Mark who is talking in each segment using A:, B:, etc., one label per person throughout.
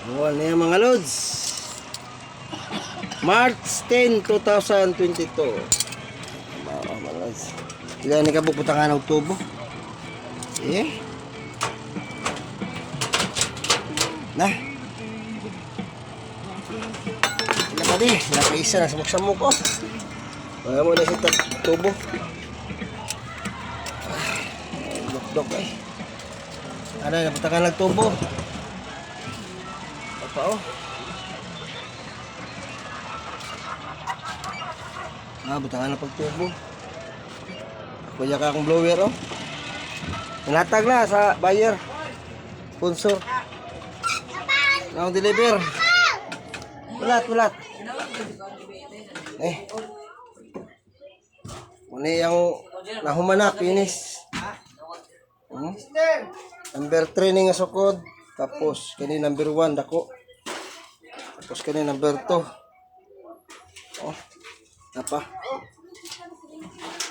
A: Buwan niya mga lods. March 10, 2022. Mga lods. Ilan ni kabuputangan ng tubo. Eh. Nah. Ilan pa di. Nakaisa na samuk-samuk ko. Wala mo na si tubo. Dok-dok eh. Ano, naputangan ng tubo. Apa oh? Butangan na pagtubo. Kuya ka akong blower oh. Nanatag na sa buyer. Sponsor. Now deliver. Ulat. Muna yung nahumanak, finish. Number 3 ni nga sukod. Tapos, kani number 1, dako. Tapos, kani number 2. Oh, apa?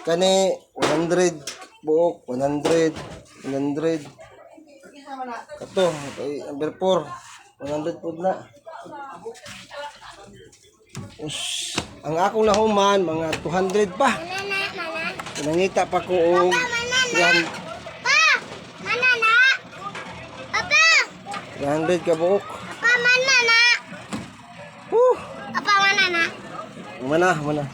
A: Kani, 100. Buok, 100. 100. Ito, okay, number 4. 100 po na. Us, ang akong nahuman, mga 200 pa. Nangita pa ko og 300 ka buok.
B: Apa mana na? Apa mana na?
A: Mana?